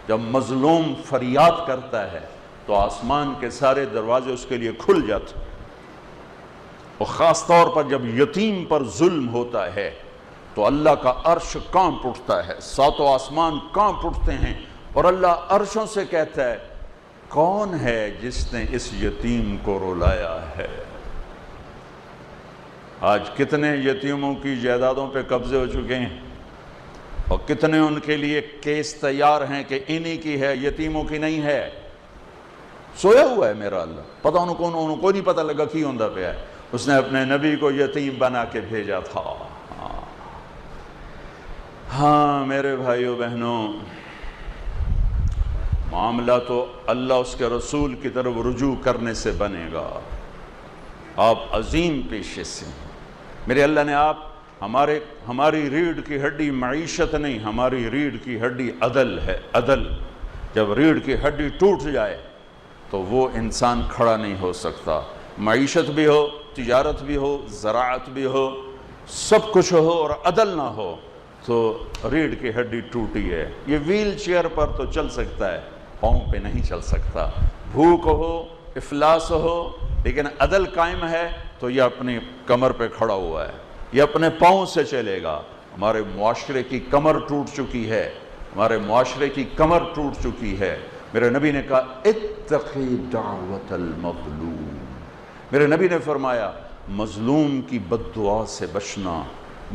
جب مظلوم فریاد کرتا ہے تو آسمان کے سارے دروازے اس کے لیے کھل جاتے، اور خاص طور پر جب یتیم پر ظلم ہوتا ہے تو اللہ کا عرش کانپ اٹھتا ہے، ساتوں آسمان کانپ اٹھتے ہیں، اور اللہ عرشوں سے کہتا ہے کون ہے جس نے اس یتیم کو رلایا ہے؟ آج کتنے یتیموں کی جائیدادوں پہ قبضے ہو چکے ہیں، اور کتنے ان کے لیے کیس تیار ہیں کہ انہی کی ہے، یتیموں کی نہیں ہے۔ سویا ہوا ہے میرا اللہ، پتہ انہوں کو نہیں پتہ لگا کی ہوندہ پہ ہے، اس نے اپنے نبی کو یتیم بنا کے بھیجا تھا۔ ہاں میرے بھائیوں بہنوں، معاملہ تو اللہ اس کے رسول کی طرف رجوع کرنے سے بنے گا۔ آپ عظیم پیشے سے ہیں میرے اللہ نے، آپ ہماری ریڑھ کی ہڈی معیشت نہیں، ہماری ریڑھ کی ہڈی عدل ہے، عدل۔ جب ریڑھ کی ہڈی ٹوٹ جائے تو وہ انسان کھڑا نہیں ہو سکتا، معیشت بھی ہو، تجارت بھی ہو، زراعت بھی ہو، سب کچھ ہو اور عدل نہ ہو تو ریڑھ کی ہڈی ٹوٹی ہے۔ یہ ویل چیئر پر تو چل سکتا ہے، پاؤں پہ نہیں چل سکتا۔ بھوک ہو، افلاس ہو، لیکن عدل قائم ہے تو یہ اپنی کمر پہ کھڑا ہوا ہے، یہ اپنے پاؤں سے چلے گا۔ ہمارے معاشرے کی کمر ٹوٹ چکی ہے، ہمارے معاشرے کی کمر ٹوٹ چکی ہے۔ میرے نبی نے کہا اتقی دعوت المظلوم، میرے نبی نے فرمایا مظلوم کی بد دعا سے بچنا،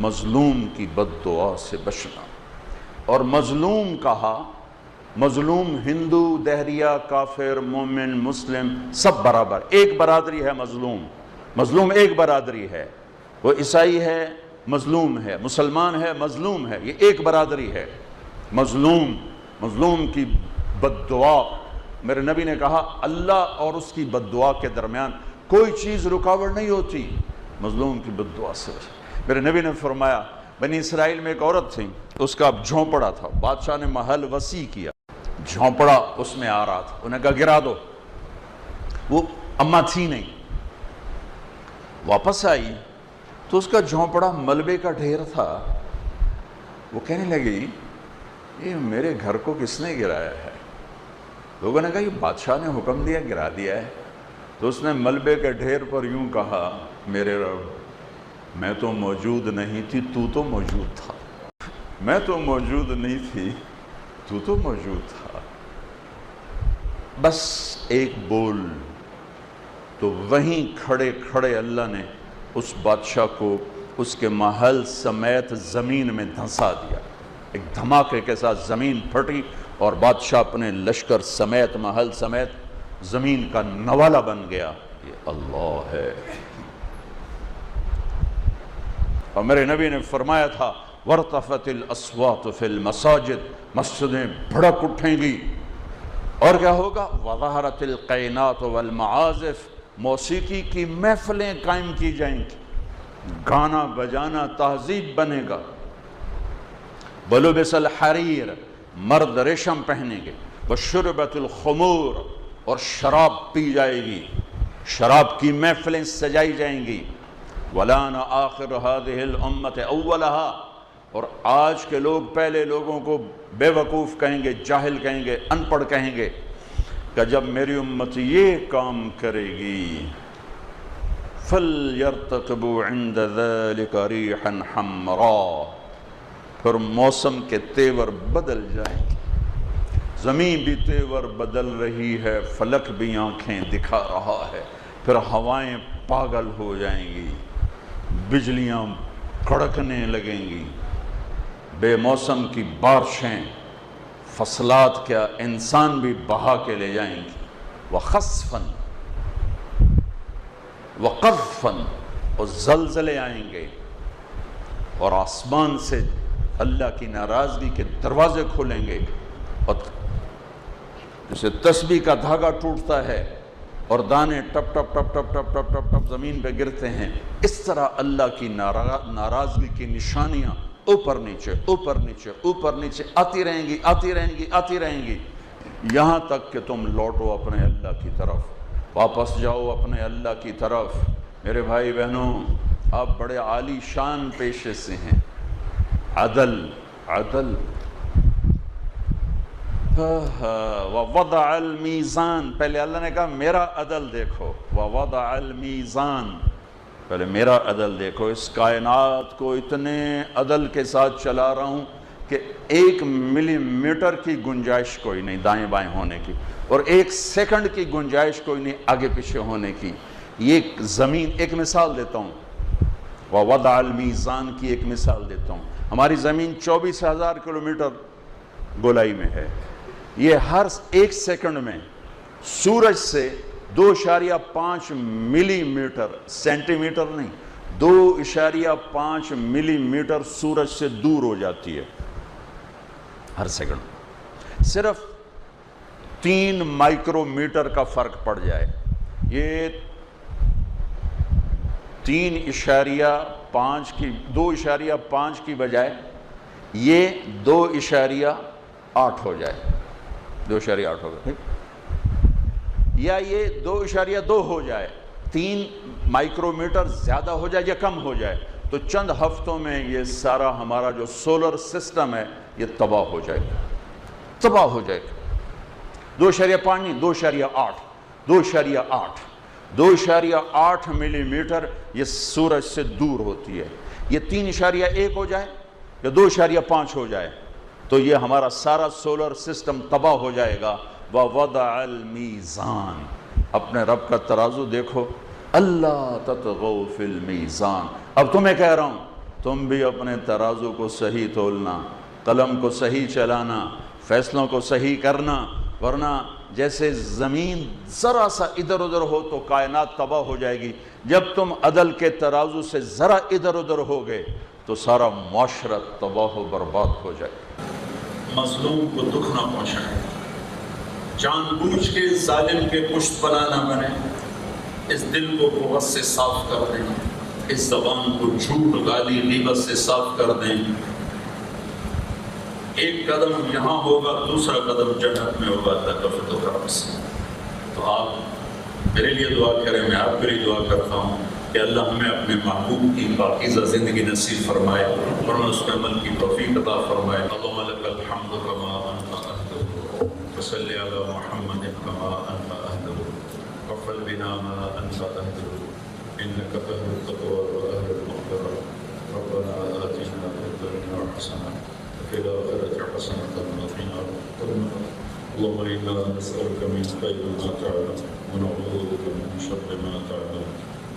مظلوم کی بد دعا سے بچنا۔ اور مظلوم کہا، مظلوم ہندو، دہریہ، کافر، مومن، مسلم سب برابر، ایک برادری ہے مظلوم۔ مظلوم ایک برادری ہے، وہ عیسائی ہے مظلوم ہے، مسلمان ہے مظلوم ہے، یہ ایک برادری ہے۔ مظلوم کی بد دعا، میرے نبی نے کہا اللہ اور اس کی بد دعا کے درمیان کوئی چیز رکاوٹ نہیں ہوتی، مظلوم کی بد دعا سے۔ میرے نبی نے فرمایا بنی اسرائیل میں ایک عورت تھی، اس کا جھونپڑا تھا، بادشاہ نے محل وسیع کیا، جھونپڑا اس میں آ رہا تھا، انہیں کہا گرا دو، وہ اماں تھی نہیں، واپس آئی تو اس کا جھونپڑا ملبے کا ڈھیر تھا۔ وہ کہنے لگی یہ میرے گھر کو کس نے گرایا ہے؟ لوگوں نے کہا یہ بادشاہ نے حکم دیا گرا دیا ہے۔ تو اس نے ملبے کے ڈھیر پر یوں کہا میرے رب میں تو موجود نہیں تھی، تو تو موجود تھا، میں تو موجود نہیں تھی، تو تو موجود تھا، بس ایک بول۔ تو وہیں کھڑے کھڑے اللہ نے اس بادشاہ کو اس کے محل سمیت زمین میں دھنسا دیا، ایک دھماکے کے ساتھ زمین پھٹی اور بادشاہ اپنے لشکر سمیت محل سمیت زمین کا نوالا بن گیا۔ یہ اللہ ہے۔ اور میرے نبی نے فرمایا تھا وَارْتَفَتِ الْأَصْوَاتُ فِي الْمَسَاجِدِ، مسجدیں بھڑک اٹھیں گی، اور کیا ہوگا؟ وَظَهَرَتِ الْقَيْنَاتُ وَالْمَعَازِفِ، موسیقی کی محفلیں قائم کی جائیں گی، گانا بجانا تہذیب بنے گا۔ وَلُبِسَ الْحَرِيرُ، مرد ریشم پہنیں گے، وَشُرِبَتِ الْخُمُورُ، اور شراب پی جائے گی، شراب کی محفلیں سجائی جائیں گی۔ وَلَانَ آخِرُ هَذِهِ الْأُمَّةِ أَوَّلَهَا، اور آج کے لوگ پہلے لوگوں کو بے وقوف کہیں گے، جاہل کہیں گے، ان پڑھ کہیں گے کہ جب میری امت یہ کام کرے گی فَلْيَرْتَقِبُوا عِنْدَ ذَلِكَ رِيحًا حَمْرَا، پھر موسم کے تیور بدل جائیں گے، زمین بھی تیور بدل رہی ہے، فلک بھی آنکھیں دکھا رہا ہے، پھر ہوائیں پاگل ہو جائیں گی، بجلیاں کڑکنے لگیں گی، بے موسم کی بارشیں، فصلات کیا انسان بھی بہا کے لے جائیں گی، وَخَسْفًا وَقَذْفًا، اور زلزلے آئیں گے، اور آسمان سے اللہ کی ناراضگی کے دروازے کھولیں گے، اور جسے تسبیح کا دھاگا ٹوٹتا ہے اور دانے ٹپ ٹپ ٹپ ٹپ ٹپ ٹپ ٹپ ٹپ زمین پہ گرتے ہیں، اس طرح اللہ کی ناراضگی کی نشانیاں اوپر نیچے اوپر نیچے اوپر نیچے آتی رہیں گی، آتی رہیں گی، آتی رہیں گی، یہاں تک کہ تم لوٹو اپنے اللہ کی طرف، واپس جاؤ اپنے اللہ کی طرف۔ میرے بھائی بہنوں، آپ بڑے عالی شان پیشے سے ہیں، عدل، عدل، وَوَضَعَ الْمِيزَانَ، پہلے اللہ نے کہا میرا عدل دیکھو، وَوَضَعَ الْمِيزَانَ، پہلے میرا عدل دیکھو، اس کائنات کو اتنے عدل کے ساتھ چلا رہا ہوں کہ 1 ملی میٹر کی گنجائش کوئی نہیں دائیں بائیں ہونے کی، اور 1 سیکنڈ کی گنجائش کوئی نہیں آگے پیچھے ہونے کی۔ یہ زمین، ایک مثال دیتا ہوں، وَوَضَعَ الْمِيزَانَ کی ایک مثال دیتا ہوں۔ ہماری زمین 24,000 کلومیٹر گولائی میں ہے، یہ ہر 1 سیکنڈ میں سورج سے 2.5 ملی میٹر، سینٹی میٹر نہیں، 2.5 ملی میٹر سورج سے دور ہو جاتی ہے ہر سیکنڈ۔ صرف 3 مائکرو میٹر کا فرق پڑ جائے، یہ 2.5 کی بجائے یہ 2.8 ہو جائے، 2.8 ہو گئے، یا یہ 2.2 ہو جائے، 3 مائکرو میٹر زیادہ ہو جائے یا کم ہو جائے، تو چند ہفتوں میں یہ سارا ہمارا جو سولر سسٹم ہے یہ تباہ ہو جائے گا، تباہ ہو جائے گا۔ 2.5 نہیں، 2.8 ملی میٹر یہ سورج سے دور ہوتی ہے۔ یہ 3.1 ہو جائے یا 2.5 ہو جائے تو یہ ہمارا سارا سولر سسٹم تباہ ہو جائے گا۔ وَوَضَعَ الْمِيزَانَ، اپنے رب کا ترازو دیکھو، اللہ تطغوا فی المیزان۔ اب تمہیں کہہ رہا ہوں تم بھی اپنے ترازو کو صحیح تولنا، قلم کو صحیح چلانا، فیصلوں کو صحیح کرنا، ورنہ جیسے زمین ذرا سا ادھر ادھر ہو تو کائنات تباہ ہو جائے گی، جب تم عدل کے ترازو سے ذرا ادھر ادھر ہو گئے تو سارا معاشرت تباہ و برباد ہو جائے۔ مظلوم کو دکھ نہ پہنچائیں، جان بوجھ کے ظالم کے پشت پناہ نہ بنے، اس دل کو بغض سے صاف کر دیں، اس زبان کو جھوٹ گالی غیبت سے صاف کر دیں۔ ایک قدم یہاں ہوگا، دوسرا قدم جنت میں ہوگا، تکفت و کرم سے۔ تو آپ میرے لیے دعا کریں، میں آپ کے لیے دعا کرتا ہوں کہ اللہ ہمیں اپنے محبوب کی پاکیزہ زندگی نصیب فرمائے اور اس کے عمل کی توفیق عطا فرمائے۔ اللہم لک الحمد کما انت اہل، وصلی علی محمد کما انت اہل، وفعل بنا ما انت اہل، انک اہل التقوی و اہل المغفرہ۔ ربنا آتنا فی الدنیا حسنہ وفی الآخرة حسنة وقنا عذاب النار۔ اللهم إنا نسألك من خير ما تعلم ونعوذ بك من شر ما تعلم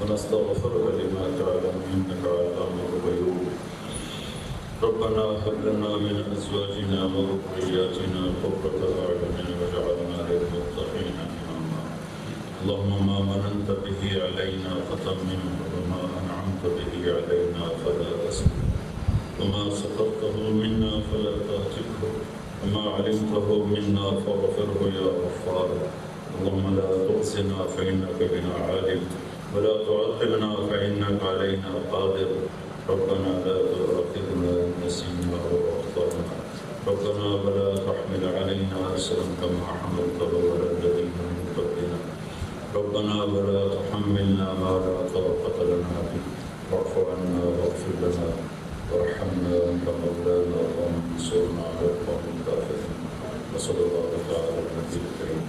ونستغفرك لما تعلم إنك علام الغيوب۔ ربنا هب لنا من أزواجنا وذرياتنا قرة أعين واجعلنا للمتقين إماما۔ اللهم ما مننت به علينا فتمنه وما أنعمت به علينا فلا تسلم، وما سقطته منا فلا تهتكه، وما علمته منا فاغفره يا غفار۔ اللهم لا تخزنا فإنك بنا عالم، ولا تعذبنا فإنك علينا قادر۔ ربنا لا تؤاخذنا إن نسينا أو أخطأنا، ربنا ولا تحمل علينا إصرا كما حملته على الذين من قبلنا، ربنا ولا تحملنا ما لا طاقة لنا به، واعف عنا واغفر لنا وارحمنا أنت مولانا وانصرنا على القوم الكافرين۔ وصلى الله تعالى على النبي الكريم۔